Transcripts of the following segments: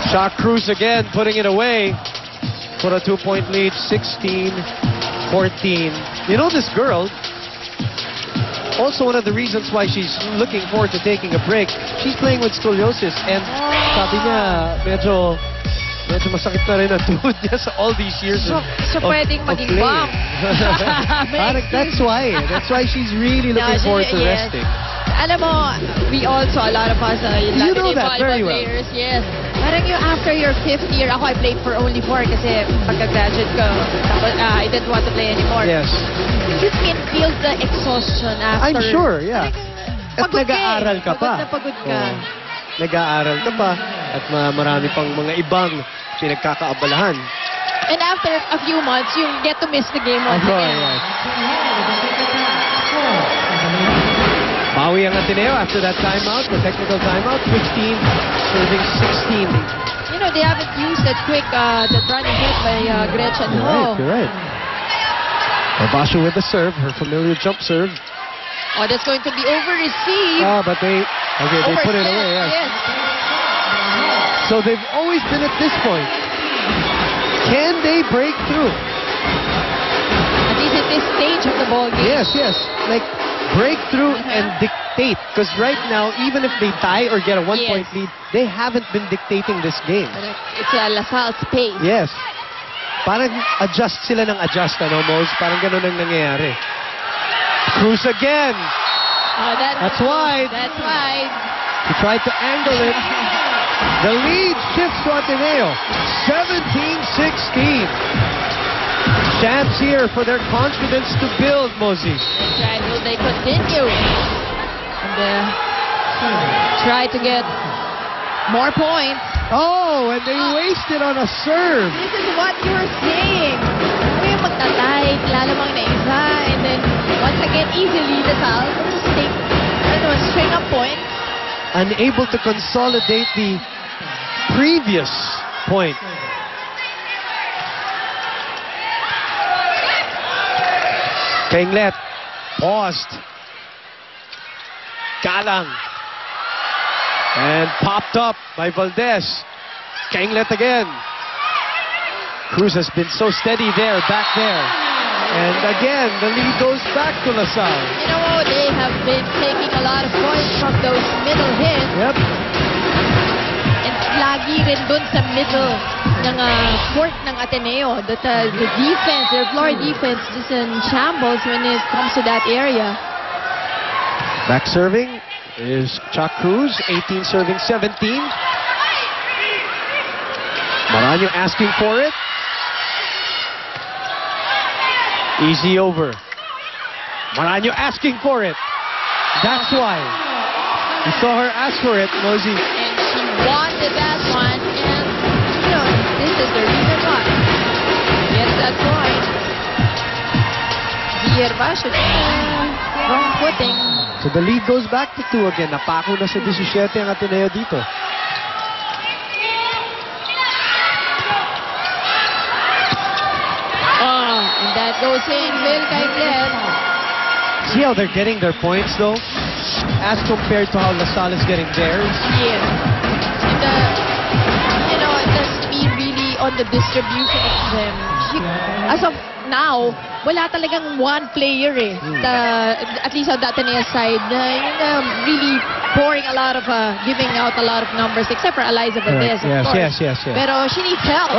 Shot Cruz again, putting it away for a 2-point lead, 16-14. You know, this girl, also one of the reasons why she's looking forward to taking a break, she's playing with scoliosis, and sabi niya, medyo masakit na rin ang tuhod niya sa all these years So pwedeng maging bump. That's why she's really looking forward to resting. Alam mo, we also, a lot of us, you know that very well. Players, yes. Parang yung after your 5th year, ako I played for only 4 kasi pagka-graduate ko, I didn't want to play anymore. Yes. You can feel the exhaustion after. I'm sure, yeah. At nag-aaral ka pa. Pagod ka. Nag-aaral ka pa at marami pang mga ibang pinagkakaabalahan. And after a few months, you get to miss the game once again. Yes. Bawi ang Ateneo after that timeout, the technical timeout, 15 serving 16. You know, they haven't used that quick, that running hit by Gretchen Ho. You're right. Obasha with the serve, her familiar jump serve. Oh, that's going to be over-received. Oh, but they put it away, yes. So they've always been at this point. Can they break through? At least at this stage of the ball game. Yes. Like, break through and dictate. Because right now, even if they tie or get a 1-point lead, they haven't been dictating this game. It's a LaSalle's pace. Yes. Parang adjust sila ng adjust, Mose? Parang ganun ang nangyayari. Cruz again. Oh, that's wide. That's wide. He tried to angle it. The lead shifts to Ateneo. 17-16. Chance here for their confidence to build, Mosey. That's right. Will they continue? And try to get more points. Oh, and they wasted on a serve. This is what you were saying. May magtatay, lalamang na isa, and then once again, easily LaSalle just take string up points. Unable to consolidate the previous point. Kenglet paused. Galang. And popped up by Valdez. Kenglet again. Cruz has been so steady there, back there. And again, the lead goes back to LaSalle. You know, they have been taking a lot of points from those middle hits. Yep. And lagi rin dun sa middle ng court ng Ateneo. The defense, their floor defense is in shambles when it comes to that area. Back serving is Chuck Cruz, 18 serving 17. Maraño asking for it. Easy over. Maraño asking for it. That's why. You saw her ask for it, Mosey. And she wanted that one, and, you know, this is the reason why. Gets that point. Hierba should be wrong footing. So the lead goes back to 2 again. Napako na sa 17 ang Ateneo dito. And that goes in. Will Kenglet. See how they're getting their points, though? As compared to how LaSalle is getting theirs? Yes. And, you know, it doesn't mean really on the distribution of them. As of now, wala talagang one player at least on the Ateneo side, really pouring a lot of, giving out a lot of numbers, except for Eliza Valdez, of course. Yes. Pero she needs help.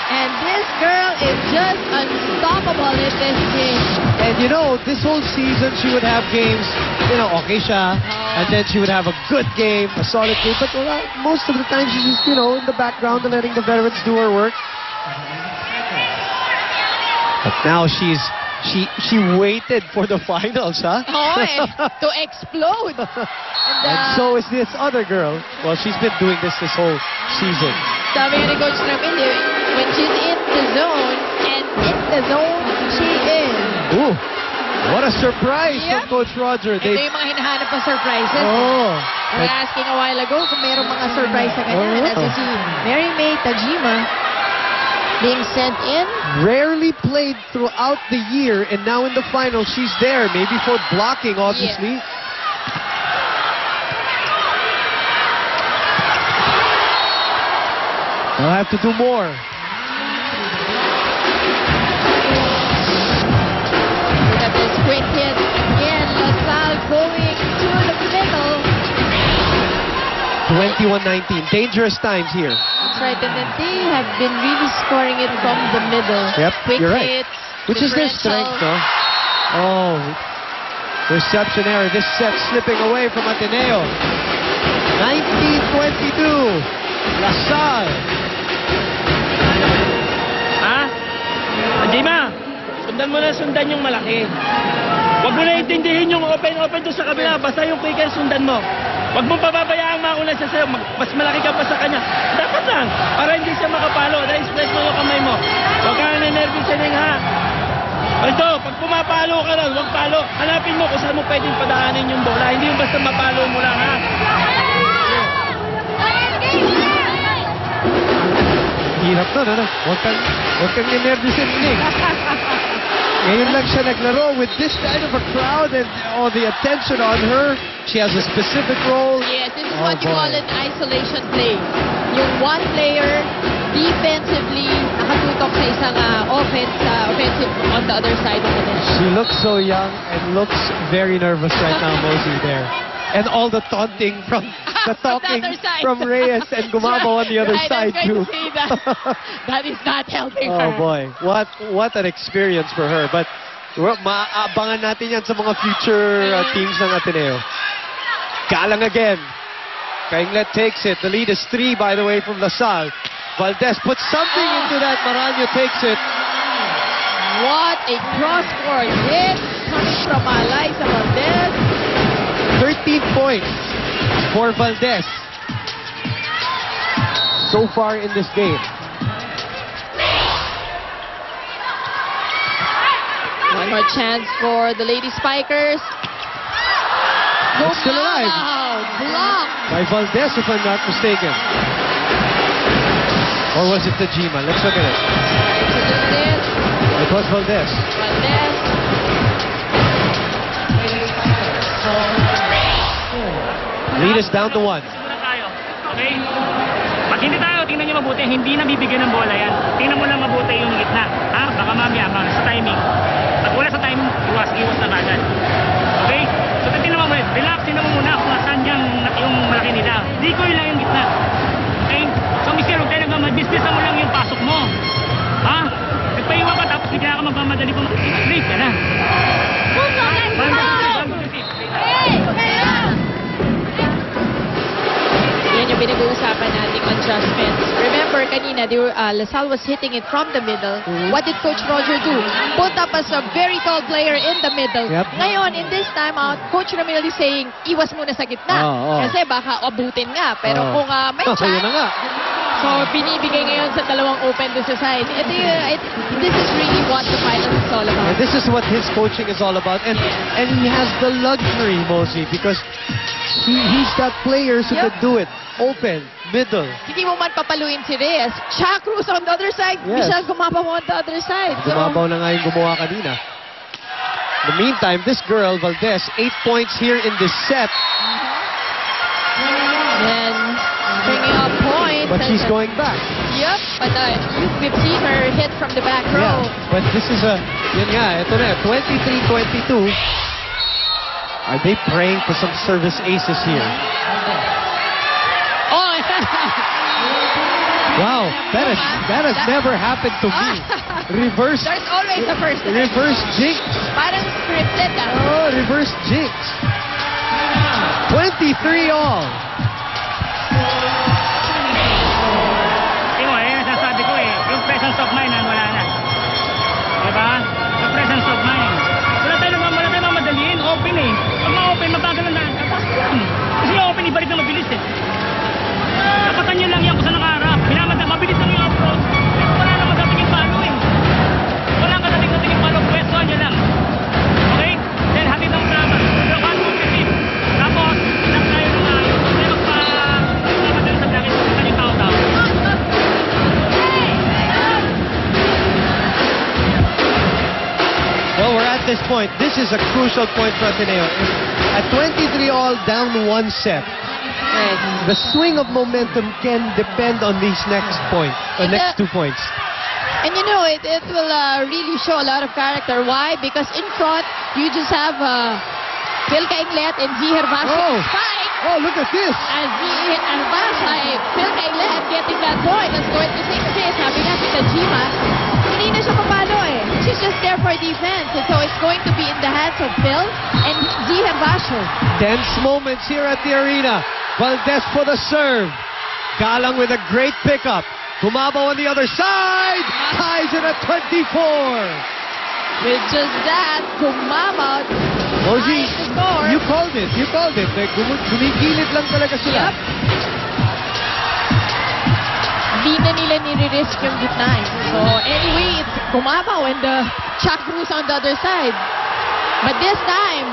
And this girl is just unstoppable in this game. And you know, this whole season she would have games, okay siya, and then she would have a good game, a solid game, but most of the time she's just, in the background and letting the veterans do her work. But now she waited for the finals, huh? Oh, and to explode. And so is this other girl. Well, she's been doing this whole season. Sabi nga ni Coach Ramil, when she's in the zone, and in the zone she is. Ooh, what a surprise from Coach Roger. Ito yung mga hinahanap na surprises. We were asking a while ago kung mayroong mga surprise sa kanya. That's si Mary May Tajima being sent in. Rarely played throughout the year, and now in the final she's there, maybe for blocking, obviously. They'll have to do more. Look at this quick hit. Again, LaSalle going to the middle. 21-19. Dangerous times here. That's right, and then they have been really scoring it from the middle. Yep, Quick you're right. hits, Which is their strength, no? Oh, reception error. This set slipping away from Ateneo. 19-22. LaSalle. Ha? Jima, sundan yung malaki. Huwag mo na intindihin yung open doon sa kabila. Basta yung quick and sundan mo. Huwag mong pababayaan mauna siya sa'yo. Mas malaki ka pa sa kanya. Dapat lang. Para hindi siya makapalo. Na-express mo yung kamay mo. Huwag ka na-nervous ha. Ito, pag pumapalo ka lang, huwag palo. Hanapin mo kung saan mo pwedeng padaanin yung bola. Hindi yung basta mapalo mo lang ha. Hirap nun, ano? Huwag kang ninervisin, Nick. Ngayon lang siya naglaro with this kind of a crowd and all the attention on her. She has a specific role. Yes, this is what you call an isolation play. Yung one player, defensively, nakatutok sa isang offensive on the other side of the net. She looks so young and looks very nervous right now, Mosey, there. And all the taunting from the talking other side. from Reyes and Gumabo on the other Right, side I'm too. going to say that. That is not helping Oh her. boy, what an experience for her. But maabangan natin yan sa mga future teams ng Ateneo. Galang again. Kainglet takes it. The lead is 3, by the way, from LaSalle. Valdez puts something into that. Maranyo takes it. What a cross-court hit coming from Liza Valdez. 13 points for Valdez so far in this game. One more chance for the Lady Spikers. It's still alive. Blocked. By Valdez, if I'm not mistaken. Or was it Tajima? Let's look at it. It was Valdez. Valdez. Lead is down to 1. Muna tayo. Okay? Pag hindi tayo, tingnan nyo mabuti, hindi na bibigyan ng bola yan. Tingnan mo lang mabuti yung gitna. Ha? Baka mamaya, sa timing. Pag wala sa timing, iwas na bagay. Okay? So, tingnan mo muna. Relax, tingnan mo muna kung saan yung malaki nila. Dikoy lang yung gitna. Okay? So, mister, huwag tayo nagmamadbusiness mo lang yung pasok mo. Ha? Nagpaiwa ka, tapos bigla ka magmamadali kung late ka na. Yan yung pinag-uusapan nating adjustments. Remember, kanina, LaSalle was hitting it from the middle. What did Coach Roger do? Put up as a very tall player in the middle. Yep. Ngayon, in this time out, Coach Ramil is saying, iwas muna sa gitna. Kasi baka abutin nga. Pero kung may chance, Yun na nga. so binibigay ngayon sa dalawang open doon sa side. This is really what the finals is all about. And this is what his coaching is all about. And he has the luxury, Mosey, because he's got players who Yep. can do it. Open, middle. Hindi mo man papaluin si Reyes. Cha Cruz on the other side. Yes. Michelle Gumabaw on the other side. So, Gumabaw na nga yung gumawa kanina. In the meantime, this girl, Valdez, 8 points here in this set. then bringing up points. But she's going back. Yep, but we've seen her hit from the back row. Yeah, but this is yun nga, ito na, 23-22. Are they praying for some service aces here? Oh, Wow, that has never happened to me. Reverse there's always the first. reverse jinx. Parang scripted Oh, reverse jinx. 23 all. Nasasabi ko yung presence of mind wala na. Diba? Yung presence of mind. Wala tayo mamadaliin, open eh. Pag ma-open, mabagal na. Kasi yung open, ibarit na mabilis eh. Tapatan nyo lang yan kung saan nakaharap. Mabilis lang yung approach. Wala naman dating palo eh. Wala ka dating palo, pwesto nyo lang. Okay? Then, hatid ang tama. Pero paano mo kasi? Tapos, lang tayo ng ayos. Hindi magpamadali sa blakit. Kita yung tao-tao. Well, we're at this point. This is a crucial point for Ateneo. At 23 all, down 1 set. Yes. The swing of momentum can depend on these next And next 2 points. And you know, it will really show a lot of character. Why? Because in front, you just have Phil Cainglet and Z. Herbacio Oh. spike. Oh, look at this. And Z. Herbacio, Phil Cainglet getting that point. Let's go into 6 hits. Sabi nga si Tajima, hindi na siya papalo eh. She's just there for defense. And so it's going to be in the hands of Phil and Z. Herbacio. Tense moments here at the arena. Valdez for the serve. Galang with a great pickup. Gumabaw on the other side. Ties it at 24. With just that, Gumabaw Ozi, ties the score. you called it. You called it. Gumigilid lang talaga sila. Yep. Di na nila nire-risk yung gitna eh. So anyway, it's Gumabaw and Chuck Cruz on the other side. But this time,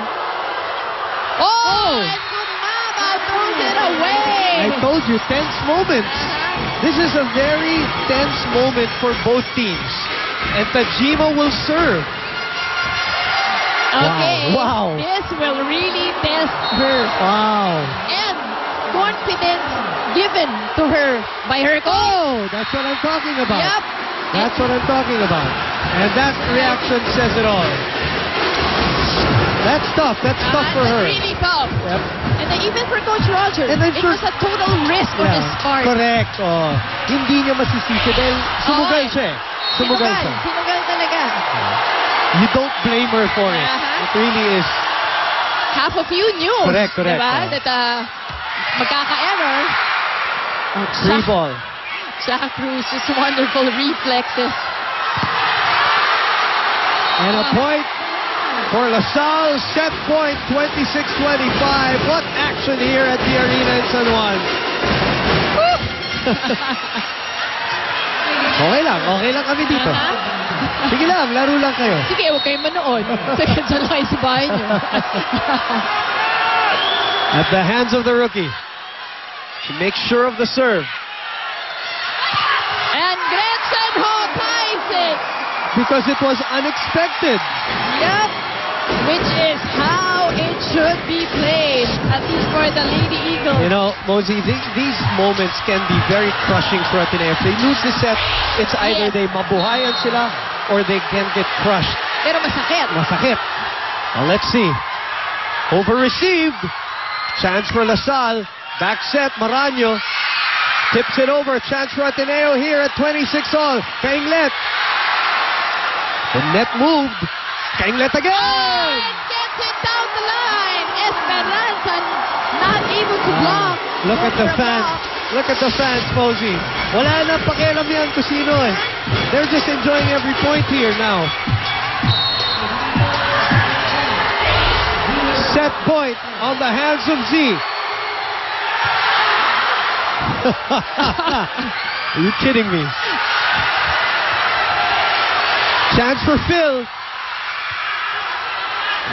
and Gumabaw throws it away. I told you, tense moments. This is a very tense moment for both teams. And Tajima will serve. Okay, Wow. this will really test her. Wow. And confidence given to her by her coach. Oh, that's what I'm talking about. Yep. That's what I'm talking about. And that reaction says it all. That's tough. That's tough for her. That's really tough. Yep. And then even for Coach Roger, And I'm it sure- was a total risk on his part. Correct. Oh. Hindi niya masisisi dahil sumugal siya eh. Sumugal siya. Sinugal talaga. You don't blame her for it. Uh-huh. It really is. Half of you knew. Correct. Diba? Oh. That magkaka-error. Free ball. Chuck Cruz, just wonderful reflexes. And a point for LaSalle. Set point, 26-25. What action here at the arena in San Juan. Okay lang kami dito. Sige lang, laro lang kayo. Sige, huwag kayong manood. Sige, dyan lang kayo sa bahay niyo. At the hands of the rookie. She makes sure of the serve. And Gretchen Ho ties it. Because it was unexpected. Yep. Which is how it should be played. At least for the Lady Eagles. You know, Mosey, these moments can be very crushing for Ateneo. If they lose the set, it's either Yes. they mabuhayan sila or they can get crushed. Pero masakit. Masakit. Well, let's see. Over-received. Chance for LaSalle. Back set, Maraño. Tips it over. Chance for Ateneo here at 26-all. Cainglet. The net moved. Cainglet again! Oh, it gets it down the line. Esperanza not able to block. Look at the For a fans. block. Look at the fans, Mosey. Wala na pakialam yan kung sino eh. They're just enjoying every point here now. Set point on the hands of Z. Are you kidding me? Chance for Phil.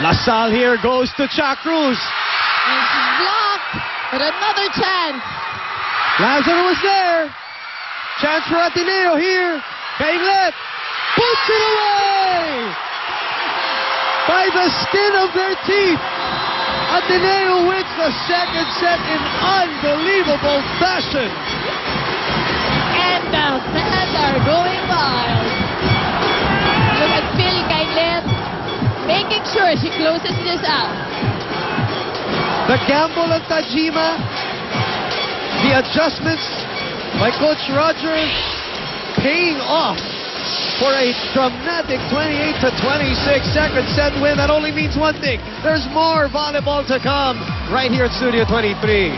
LaSalle here goes to Chuck Cruz. And she's blocked. But another chance. Lazaro was there. Chance for Ateneo here. Cainglet puts it away by the skin of their teeth. Ateneo wins the second set in unbelievable fashion. And the fans are going wild. Look at Phil Cainglet making sure she closes this out. The gamble of Tajima, the adjustments by Coach Roger, paying off for a dramatic 28-26 second set win. That only means one thing. There's more volleyball to come right here at Studio 23.